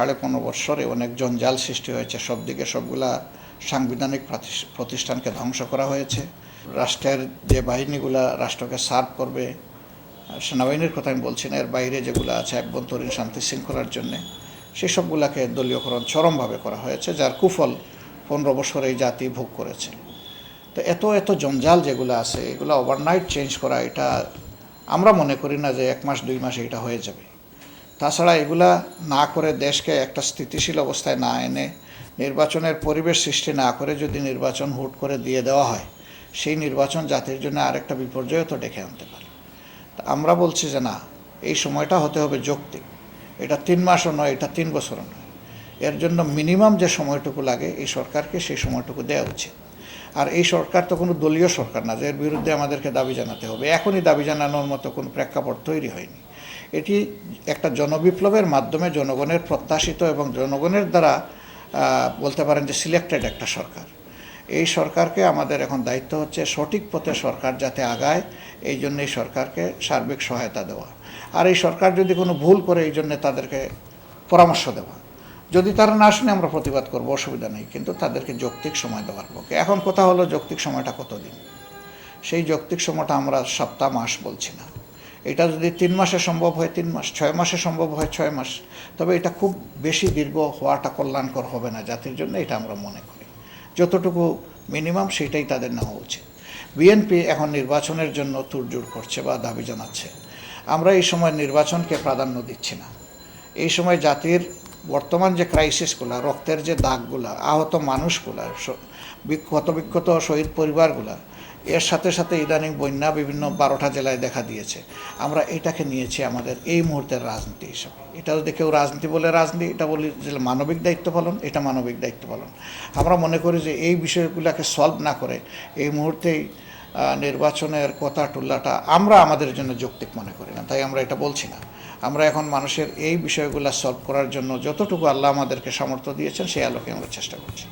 15.5 বৎসরে অনেক জঞ্জাল সৃষ্টি হয়েছে, সব দিকে সবগুলা সাংবিধানিক প্রতিষ্ঠানকে ধ্বংস করা হয়েছে। রাষ্ট্রের যে বাহিনীগুলা রাষ্ট্রকে সার্ভ করবে, সেনাবাহিনীর কথা আমি বলছি না, এর বাইরে যেগুলো আছে অভ্যন্তরীণ শান্তি শৃঙ্খলার জন্যে, সেই সবগুলাকে দলীয়করণ চরমভাবে করা হয়েছে, যার কুফল 15 বছর এই জাতি ভোগ করেছে। তো এত জঞ্জাল যেগুলো আছে, এগুলো ওভারনাইট চেঞ্জ করা, এটা আমরা মনে করি না যে 1 মাস 2 মাসে এটা হয়ে যাবে। তাছাড়া এগুলা না করে দেশকে একটা স্থিতিশীল অবস্থায় না এনে নির্বাচনের পরিবেশ সৃষ্টি না করে যদি নির্বাচন হুট করে দিয়ে দেওয়া হয়, সেই নির্বাচন জাতির জন্য আরেকটা বিপর্যয় তো ডেকে আনতে পারে। আমরা বলছি যে না, এই সময়টা হতে হবে যৌক্তিক। এটা 3 মাসও নয়, এটা 3 বছরও নয়। এর জন্য মিনিমাম যে সময়টুকু লাগে এই সরকারকে সেই সময়টুকু দেওয়া উচিত। আর এই সরকার তো কোনো দলীয় সরকার না যে এর বিরুদ্ধে আমাদেরকে দাবি জানাতে হবে। এখনই দাবি জানানোর মতো কোনো প্রেক্ষাপট তৈরি হয়নি। এটি একটা জনবিপ্লবের মাধ্যমে জনগণের প্রত্যাশিত এবং জনগণের দ্বারা বলতে পারেন যে সিলেক্টেড একটা সরকার। এই সরকারকে আমাদের এখন দায়িত্ব হচ্ছে সঠিক পথে সরকার যাতে আগায়, এই জন্য এই সরকারকে সার্বিক সহায়তা দেওয়া। আর এই সরকার যদি কোনো ভুল করে, এই জন্যে তাদেরকে পরামর্শ দেওয়া। যদি তারা না শুনে আমরা প্রতিবাদ করব, অসুবিধা নেই, কিন্তু তাদেরকে যৌক্তিক সময় দেওয়ার পক্ষে। এখন কথা হলো যৌক্তিক সময়টা কতদিন? সেই যৌক্তিক সময়টা আমরা সপ্তাহ মাস বলছি না। এটা যদি 3 মাসে সম্ভব হয় 3 মাস, 6 মাসে সম্ভব হয় 6 মাস, তবে এটা খুব বেশি দীর্ঘ হওয়াটা কল্যাণকর হবে না জাতির জন্য, এটা আমরা মনে করি। যতটুকু মিনিমাম সেটাই তাদের নেওয়া উচিত। বিএনপি এখন নির্বাচনের জন্য তোড়জোড় করছে বা দাবি জানাচ্ছে। আমরা এই সময় নির্বাচনকে প্রাধান্য দিচ্ছি না। এই সময় জাতির বর্তমান যে ক্রাইসিসগুলা, রক্তের যে দাগগুলা, আহত মানুষগুলা, ক্ষত শহীদ পরিবারগুলা, এর সাথে সাথে ইদানিং বন্যা বিভিন্ন 12টা জেলায় দেখা দিয়েছে। আমরা এটাকে নিয়েছি আমাদের এই মুহূর্তের রাজনীতি হিসাবে। এটা যদি কেউ রাজনীতি বলে রাজনীতি, এটা বলি যে মানবিক দায়িত্ব পালন, এটা মানবিক দায়িত্ব পালন। আমরা মনে করি যে এই বিষয়গুলোকে সলভ না করে এই মুহূর্তেই নির্বাচনের কথা টুল্লাটা আমরা আমাদের জন্য যৌক্তিক মনে করি না, তাই আমরা এটা বলছি না। আমরা এখন মানুষের এই বিষয়গুলো সলভ করার জন্য যতটুকু আল্লাহ আমাদেরকে সামর্থ্য দিয়েছেন সেই আলোকে আমরা চেষ্টা করছি।